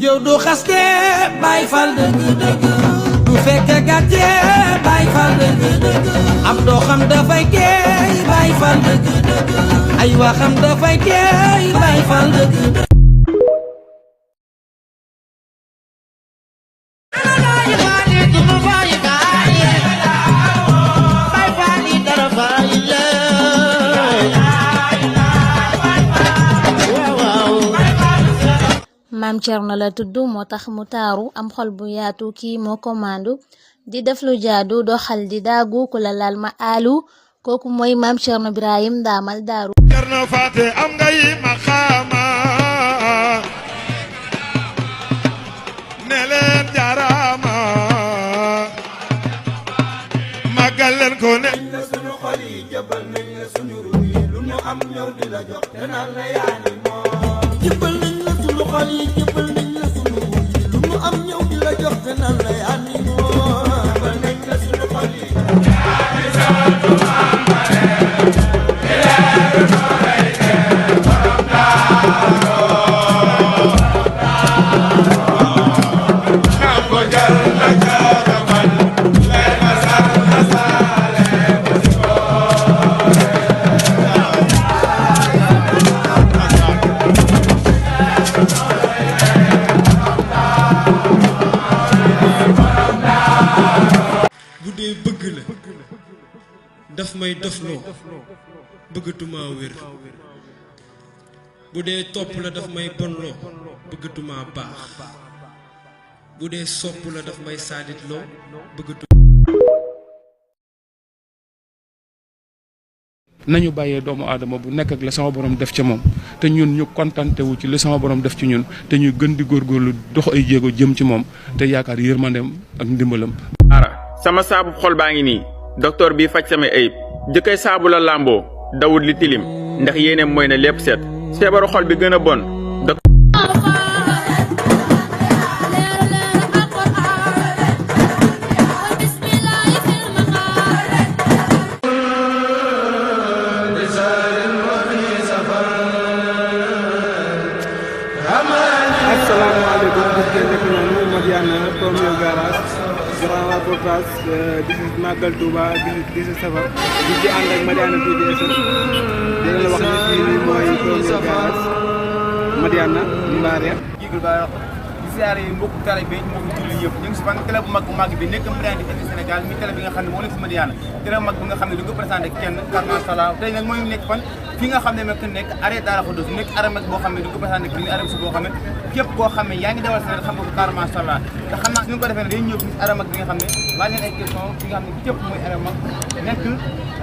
jëw du xaste Baay Faal dëgg du fekk gàcce Baay Faal dëgg am doo xam dafay teey Baay Faal dëgg ay waxam dafay teey Baay Faal dëgg Maam Cerno la tudd moo tax mu taaru am xol bu yaatu kii moo commando di def lu jaadu doxal di daagu ku la laal ma aalu kooku mooy Maam Cerno Birahim Ndamal Daaru Cerno Faate am ngay maqaama ne leen jaaraama màggal leen ko ne la suñu xol yi jëbal nañ la suñu ruux yi lu ñu am ñëw di la jox te naan la yaa ni moom jëbal nañ la suñu xol yi jëbal nañ la suñu ruux yi lu ñu am ñëw di la jox te naan la yaa ni moom jëbal nañ la suñu xol yi daf may dofloo bëggatuma wér bu dee topp la daf may bonloo bëggatuma baax bu dee sopp la daf may saaditloo bëggatu nañu bàyyee doomu aadama bu nekk ak la sama borom def ca moom te ñun ñu kontante wu ci li sama borom def ci ñun te ñuy gën di góorgóorlu dox ay jéego jëm ci moom te yaakaar yërmandeem ak ndimbalam. sama saabu xol baa ngi nii docteur bi faj sama ayib jëkkay saabu la làmboo dawut li tilim ndax yéeneem mooy ne lépp set feebaru xol bi gën a bon asalaamaaleykum gis ngeen nekk noonu Madiana premier garage grand reportage this is Magal Touba this is Safar di ci ànd ak Madiana TV dina la wax ni fii mooy premier garage Madiana Mbaria jigul ba di siyaare yi mbokk talibé mbokk julli yëpp ñu ngi si ban télé bu mag bu mag bi nekk Madiana TV ci Sénégal mi télé bi nga xam ne moo nekk si Madiana télé bu mag bi nga xam ne du ko présenté kenn car machallah tey nag mooy nekk fan fi nga xam ne nekk arrêt Daara Khoudoss nekk arrêt mag boo xam ne du ko présenté bi arrêt si boo xam ne képp koo xam ne yaa ngi dawal Sénégal xam nga ko car machallah te xam naa ñu ko defee ne day ñëw ci arrêt mag bi nga xam ne laaj leen ay question fi nga xam ne képp mooy arrêt mag nekk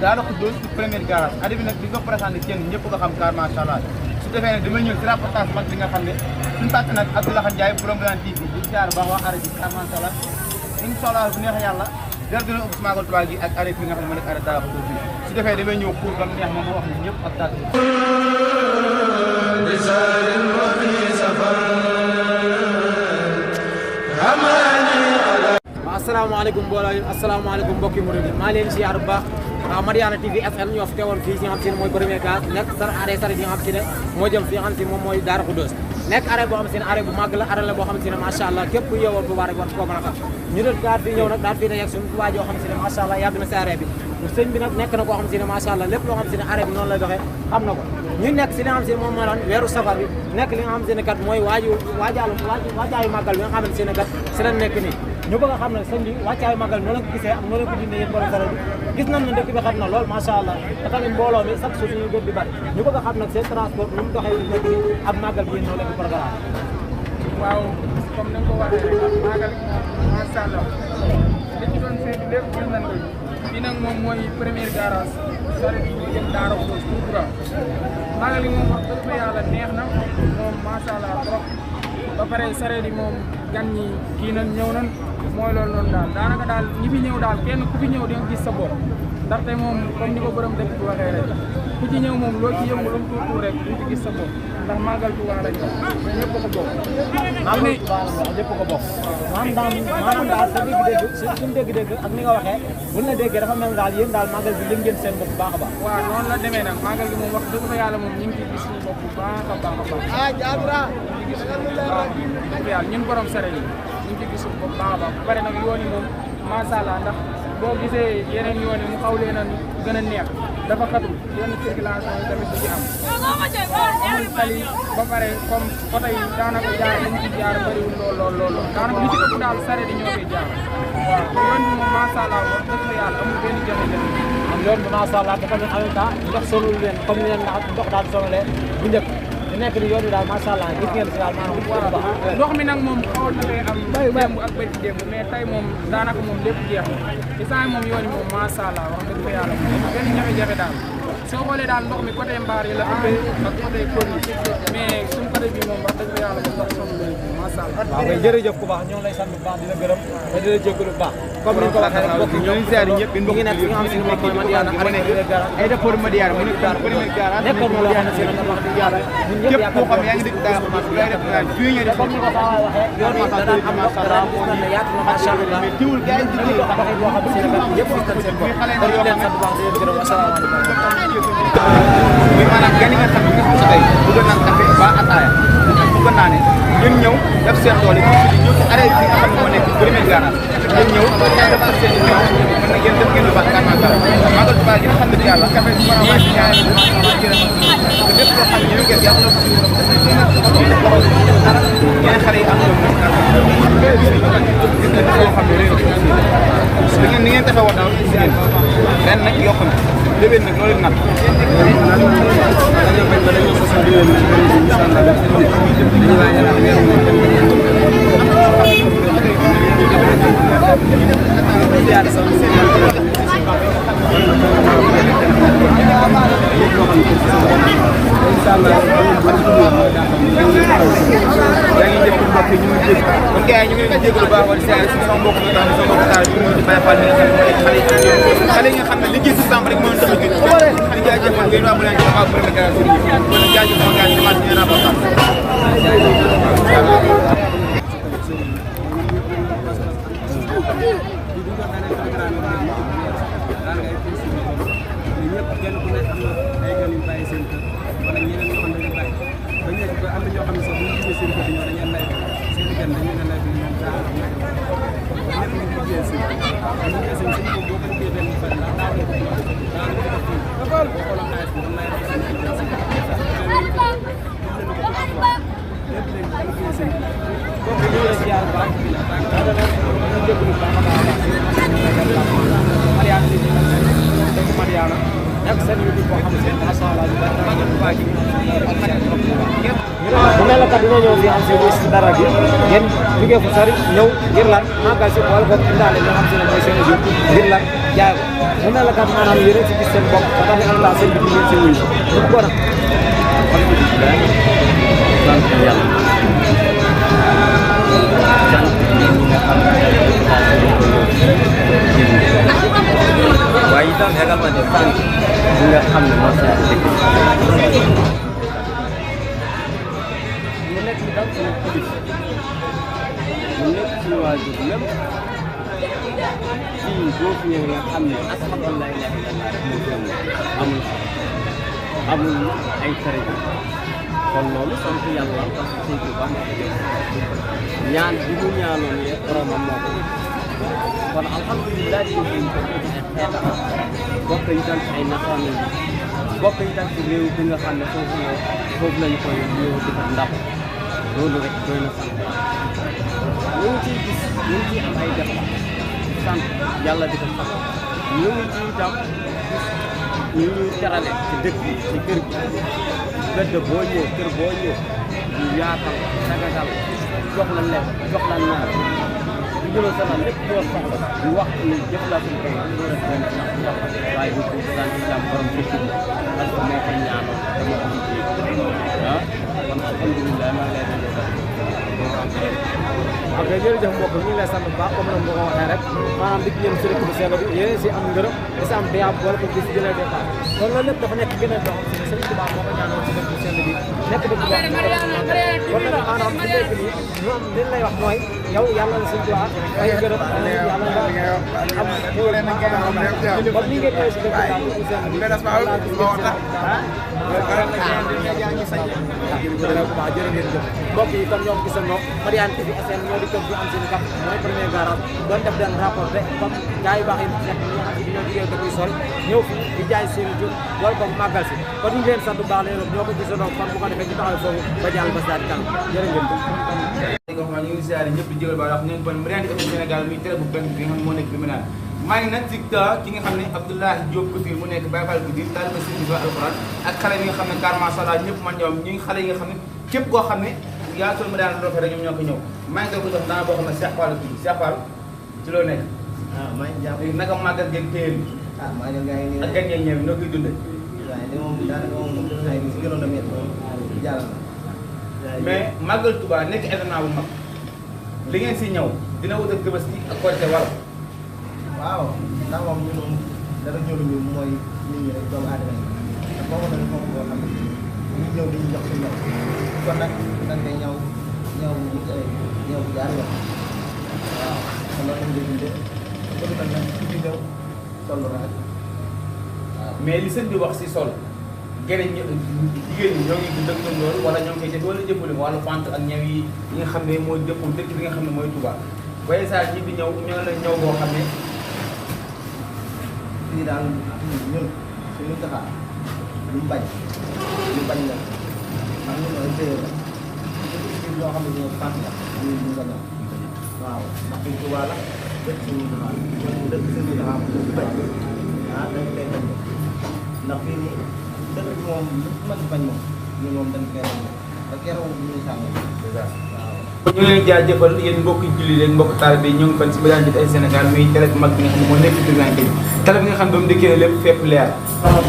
Daara Khoudoss ci premier garage arrêt bi nag di ko présenté kenn ñëpp ko xam car machallah su defee ne damay ñëw ci reportage mag bi nga xam ne suñu tàkk nag Abdoulaye Ndiaye borom Madiana TV di siyaar baax waa arrêt bi car machallah inshallah bu neex yàlla der dina ubbi Magal Touba gi ak arrêt bi nga xam ne moo nekk arrêt Daara Khoudoss bi su defee damay ñëw pour ba mu neex moom moo wax ne ñëpp ak tàkk asalaamaaleykum mbooloo yi asalaamaaleykum mbokki murid yi maa leen siyaar bu baax Madiana TV SN ñoo fi teewoon fii si nga xam si ne mooy premier garage nekk arrêt sari yi nga xam si ne moo jëm fi nga xam si ne moom mooy Daara Khoudoss nekk arrêt boo xam si ne arrêt bu màgg la arrêt la boo xam si ne macha allah képp ku yeewoo Touba rek war koo mën a xam ñu doon daal fi ñëw nag daal fii dajeeg suñu Touba joo xam si ne macha allah yàgg na si arrêt bi sëñ bi nag nekk na koo xam si ne macha allah lépp loo xam si ne arrêt bi noonu lay doxee xam na ko ñu nekk si li nga xam si ne moom moo doon weeru safar bi nekk li nga xam si ne kat mooy waajaayu màggal bi nga xamante si ne kat si lañ nekk nii ñu bëgg a xam ne sëñ bi wàccaayu màggal noo leen ko gisee ak noo leen ko dindee yéen borom sara bi gis nañ ne dëkk bi xam na lool macha allah te tamit mbooloo mi chaque jour ñuy gën di bari ñu bëgg a xam nag seen transport nu mu doxee nekk nii ak màggal bi noo leen ko programme waaw comme ni nga ko waxee màggal macha allah li ñu doon seeti lépp gis nañ ko fii nag moom mooy premier garage sare bi ñu jëm Daara Khoudoss tout droit màggal yi moom wax dëgg fa yàlla neex na moom macha allah trop ba pare sare yi moom gan ñi kii nañ ñëw nañ mooy loolu noonu daal daanaka daal ñi fi ñëw daal kenn ku fi ñëw di nga gis sa bopp ndaxte moom comme ni ko borom dëkk bi waxee rek ku ci ñëw moom loo ci yëngu lu mu tuur rek di ci gis sa bopp ndax màggal Tuubaa lañ ko ñëpp ko bokk. ñëpp ko bokk. maanaam daal sa dégg-dégg suñu dégg-dégg ak ni nga waxee buñ la déggee dafa mel daal yéen daal màggal bi lim ngeen seen bopp bu baax a baax. waaw noonu la demee nag màggal gi moom wax dëgg fa yàlla moom ñu ngi ciy gis suñu bopp bu baax a baax a baax. ci gis suñu baax dëgg yàlla ñun borom sere yi ñu ngi ci gis bu baax a baax bu pare nag yoon yi moom macha allah ndax boo gisee yeneen yoon yi mu xaw leen a gën a neex dafa xatul yenn circulation yi tamit du ci am amul tali ba pare comme oto yi daanaka jaar lañ ci jaar bëriwul lool daanaka li ci ëpp daal sareet yi ñoo koy jaar waaw te yoon bi moom macha allah wax dëgg yàlla amul benn jafe-jafe am yoon bi macha allah te tamit en même temps ndox sonul leen comme ni leen ndox daal sonalee bu njëkk di nekk ni yoon bi daal macha allah gis ngeen si daal maanaam bu baax ndox mi nag moom xaw na fee am démb ak bëri démb mais tey moom daanaka moom lépp jeex na instant moom yoon yi moom macha allah wax dëgg fa yàlla moom benn jafe-jafe daal soo xoolee daal ndox mi côté mbaar yi la ëppee ak côté kër yi mais suñu côté bi moom wax dëgg fa yàlla moom ndox sonn nañu macha allah. waaw kay jërëjëf ku baax ñoo ngi lay sant bu baax di la gërëm te di la jégalu bu baax comme ni ñu ko waxee rek mbokk yi ñoo ngi ziar ñëpp ñu ngi nekk fi nga xam si ne mooy Madiyana ay dépôt Madiyana mu nekk daal premier garage nekkoon na loo xam ne si nag wax dëgg yàlla ñun ñëpp képp koo xam ne yaa ngi dëkk daal lay def naa juñe def comme ni ko saa waxee yoon yi dana am ndox dana gis na ne yaatu na macha allah mais teewul gars yi ñu dox doxee boo xam ne si ne kat ñëpp gis nañ seen bopp kon ñu leen sant bu baax di leen gërëm asalaamaaleykum muy maanaam gan yi nga xam ne nga xam si tey bëgg naan café ba ataaya bëgg naa ne ngeen ñëw def seen doole ñëw ci arrêt bi nga xam ne moo nekk premier garage ngeen ñëw def seen i ñëw mën na ngeen def ngeen lu baax kàr macha allah magal Tuubaa gi nga xam ne bi yàlla café bi vraiment ci ñaari te lépp loo xam ne ñu ngeen yàlla ko suñu borom yeneen xale yi am ñoom loo xam ne ni ngeen taxawoon daaw si ren nag yoo xam ne déwén nag loolu nag kon gars yi ñu ngi leen di jégalu baax wala si sama mbokk yi nga xam ne sama mbokk taal bi ñu ngi Baye Fall mi nga xam ne mooy xale yi nga xam ne liggéey si sàmm rek moo tax a jóg xale jaajëfal ngeen waa bu leen jox ak premier garage bi kon nag jaajëfal gars yi commencé ngeen rapportal bu mel ne kat dina ñëw fi am si dara gi ngeen jógee fu sori ñëw ngir lan màggal si xool ko indaale ñoo xam si ne mooy seen i ngir lan jaay ko bu mel ne kat maanaam yéen a si gis seen bopp ba tax ne Allah seen bitim ngeen si wuyu bu ko nag sant yàlla waaye itam également de sant ñi nga xam ne moo sant dëkk ñu nekk ci daal suñu kilifa ñu nekk suñu waajur même fii boo fi ñëwee nga xam ne ashhadu an laa ilaaha illallaah rek moo gën amul ay tere kon loolu sant yàlla parce que Sëñ Tuubaa moo ko def ñaan bi mu ñaanoon ye boromam moo ko def kon alhamdulilah di ñu ko ci xeetam bokk itam ci ay nasaraan yi bokk itam ci réew bi nga xam ne foofu lañu koy ñëw di ko ndam loolu rek doy na sant ñu ngi ciy gis ñu ngi ciy am ay def sant yàlla di ko sant ñu ngi ci itam ñu ñuy terale ci dëkk bi ci kër gi gëdd boo ñëw kër boo ñëw ñu yaatal sagagal jox la lekk jox la naan di jël sama lépp loo soxla ñu wax ni jëf la suñu koy loolu rek doy na sant waaye ñu ko sant itam borom dëkk bi parce que moo ko ñaanal moo ko liggéey ah kon alhamdulilah maa ngi lay ok jërëjëf mbokk ñu ngi lay sant bu baax comme nga ko waxee rek maanaam di ñëm si rek bu sell bi yéen si am ngërëm di si am diyaab wala ko gis jëlee départ kon loolu lépp dafa nekk gën a loo xam si ne Sëriñ Tuubaa moo ko ñaanoon si dëkk bu sell bi nekk dëkk boo xam ne kon nag maanaam su nekk nii ñu am li lay wax mooy yow yàlla la Sëriñ Tuubaa ay ngërëm yàlla nga am xéwal ma kon ni ngeen ñëwee si dëkk bu sell bi mbokk yi kon ñoom gisandoo Madiyana TV SN ñoo di kër gi am seen kap mooy premier garage doon def den rapporté comme gars yu baax yi nekk ñi nga xam ne ñoo jigéen dëkk yu sol ñëw fi di jaay seen i jur wala comme màggal si kon ñu ngi leen sant bu baax leen ñoo ko gisandoo kon bu ko defee ñu taxaw foofu ba jàll ba saa di kanam jërë ngeen jëf ñu ngi ziare ñëpp di jël ba wax ñu bon Madiyana TV Sénégal muy télé bu benn bi nga xam moo nekk bi mu naan maa ngi nag ci ki nga xam ne Abdoulaye Diop Couture mu nekk Baye Fall Couture daal ma sëriñ ba alxuraan ak xale yi nga xam ne car macha Allah ñëpp man ñoom ñi xale yi nga xam ne képp koo xam ne yaa sol Madiyana loo rek ñoom ñoo ko ñëw maa ngi ko jox dana boo xam ne Cheikh Fall tudd Cheikh Fall ci loo nekk maa ngi jàpp naka màggal geeg téye bi màggal gaa ngi ak gan yeeg ñëw noo koy dundee waaye de moom daanaka moom ay si gënoon a métti moom jàll na mais màggal Touba nekk événement bu mag li ngeen si ñëw dina wut ak Tabaski ak Korité war waaw ndax moom ñu moom dara ñëwuñu mooy nit ñi rek doomu aadama yi te foofu dañu foofu boo xam ne ñu ñëw dañuy jox suñu ñëw kon nag dañ koy ñëw ñëw bu jaar yoon waaw kon loolu lañ koy dundee bëgg nañ nag ku ci ñëw sol lu rafet waaw mais li sëñ bi wax si sol gene jigéen ñi ñoo ngi dëkk loolu wala ñoo ngi koy def wala jëppale wàllu pente ak ñëw yi nga xam ne mooy dëppul dëkk bi nga xam ne mooy Touba waaye saa ñi bi ñëw ñoo la ñëw boo xam ne fii daal ñun suñu taxaar lu mu bañ la xam nga ay téye la fii loo xam ne ñoo fànn la ñu nga ñëw waaw ndax suñu Touba la dëkk suñu taxaar dëkk suñu taxaar bu bañ ah dañ koy bañ ndax fii nii dëkk bi moom lu mën bañ moom ñun moom dañ koy bañ ba keroog ñuy sànni waaw ñu ngi leen jaajëfal yéen mbokki julli leen mbokk taalibe yi ñu ngi fan si Madiyana TV Sénégal muy télé bu mag bi nga xam ne moo nekk présenté bi télé bi nga xam ne ba mu dikkee lépp fépp leer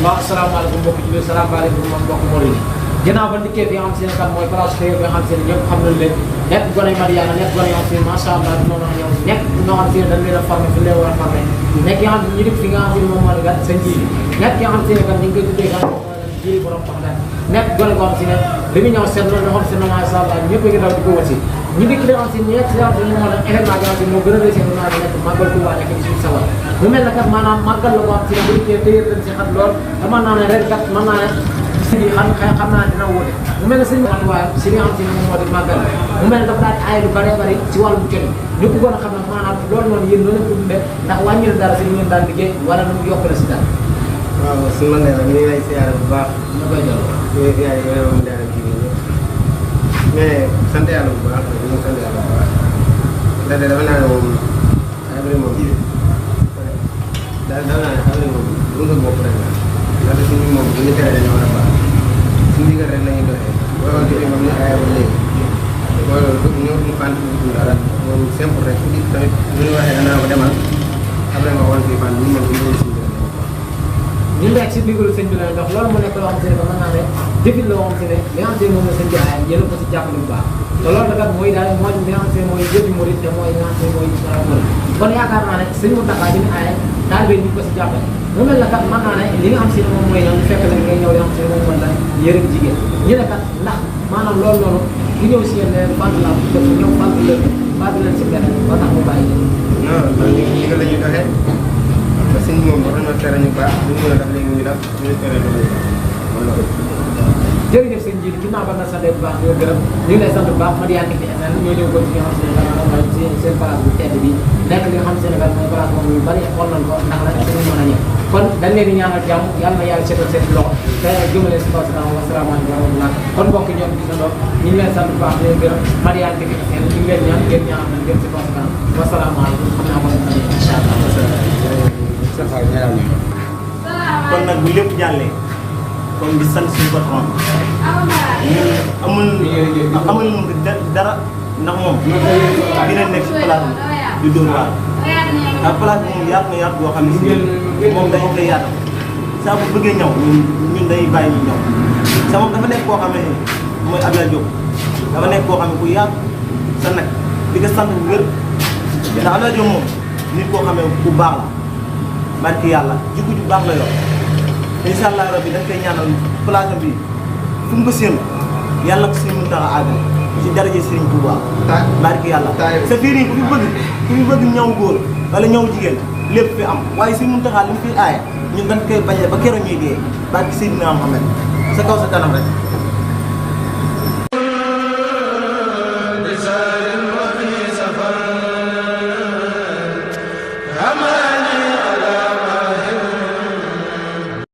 waaw asalaamaaleykum mbokki julli salaamaaleykum moom mbokk Mouride ginnaaw ba dikkee bi nga xam si ne kat mooy place bi nga xam si ne ñëpp xam nañ leen nekk gone Madiyana nekk gone yoo xam si ne macha allah dina mën a ñëw nekk ñoo xam si ne dañ leen a formé fi leen war a formé nekk yoo xam ne ñu dëkk fi nga xam si ne moom moo di gat seen jiili nekk yoo xam si ne kat ñu ngi koy tuddee kat jiili borom tax daal nekk gone goo xam si ne li mu ñëw seet loolu xam si ne macha allah ñëpp a ngi daw di ko wër si ñu dikk li nga xam si ne ci daal moo la événement bi nga xam si moo gën a réussir événement bi nekk màggal Touba nekk ci suñu sawar mu mel ne kat maanaam màggal la boo xam si ne bu dikkee téyër dañ si xat lool te mën naa ne ren kat mën naa ne si bi xam naa dina wóote mu mel ne sëñ watuwaayam si li nga xam si ne moom moo di màggal mu mel ne dafa daal aay lu bëree bëri ci wàllum col ñu bëggoon a xam ne maanaam loolu noonu yéen noonu ko dundee ndax wàññi na dara si li ngeen daan liggéey wala nu yokk la si dara waaw su ma nee la ñu ngi lay siyaare bu baax ñu koy jël ñu ngi siyaare yow moom daal kii mais sant yàlla bu baax ñu ngi sant yàlla bu baax ndax dafa naa ne moom abri moom dafa naa ne abri moom lu nga bopp rek la ndaxte suñu moom bu ñu tere dañoo war a baax suñu digal rek la ñuy doxee booy wax dëgg moom ñu aaya ba léegi mooy loolu ñoo ñu fànn fi dara moom simple rek su tamit bu ñu waxee danaa ko demal après nga xool fii fànn ñu moom ñu ngi si ñu nekk si ndigalu sëñ bi la dox loolu mu nekk loo xam si ne mën naa ne jëfin la xam si ne li nga xam si ne moom la sëñ bi aaya yéen ko si jàppale bu baax te loolu nag mooy daal mooy li nga xam si ne mooy jëfi murit te mooy li nga xam si ne mooy murit kon yaakaar naa ne sëñ Mountakha bi ñu aaya daal bi ñu ko si jàppale mu mel ne kat mën naa ne li nga xam si ne moom mooy ñu fekk la ngay ñëw li nga xam si ne moom mooy la yërëm jigéen ñu ne kat ndax maanaam loolu noonu bu ñëw si yéen leen fànn la def ñëw fànn leen si benn ba tax mu bàyyi non loolu ndigal la ñuy doxee parce que sëñ moom war nañoo tere ñu baax lu ñu mën a def léegi ñu def ñu tere loolu jërëjëf sëñ ji ginnaaw ba nga sant bu baax di la gërëm ñu ngi lay sant bu baax Madiyana TV SN ñoo ñëw ko ci nga xam se ne mooy seen place bu tedd bi nekk li nga xam se ne mooy place moom yu bari xool nañ ko ndax la suñu mën a ñëw kon dañ leen di ñaanal jàmm yàlla na yàlla seetal seen loxo te jëmale si kaw wasalaamaaleykum wa rahmatulah kon mbokk ñoom gisandoo ñu ngi leen sant bu baax di leen gërëm Madiyana TV SN ñu ngi leen ñaan ngeen ñaanal ngeen si kaw wasalaamaaleykum xam naa ko incha allah kon nag bu lépp jàllee kon di sant suñu patron ñun amul dara ndax moom dina nekk si place bi di dóor waar ak place bi moom yaatu na yaatu boo xam ne si moom dañu koy yaatal saa bu bëggee ñaw ñun day bàyyi ñu ñaw sa moom dafa nekk koo xam ne mooy Abdoulaye Diop dafa nekk koo xam ne ku yaatu sa nag di ko sant bu wér ndax Alaaji moom nit koo xamee bu baax la barki yàlla jikko ju baax la yor incha allah rabbi dañ koy ñaanal place bi fu mu ko séen yàlla ko Sëriñ Muntaxa àggal ci daraje Sëriñ Tuubaa barki yàlla sa fii nii ku fi bëgg ñaw góor wala ñaw jigéen lépp fi am waaye Sëriñ Muntaxa li mu fi aaye ñun dañ koy bañee ba keroog ñuy dee barki Seydina Muhammad sa kaw sa kanam rek Ama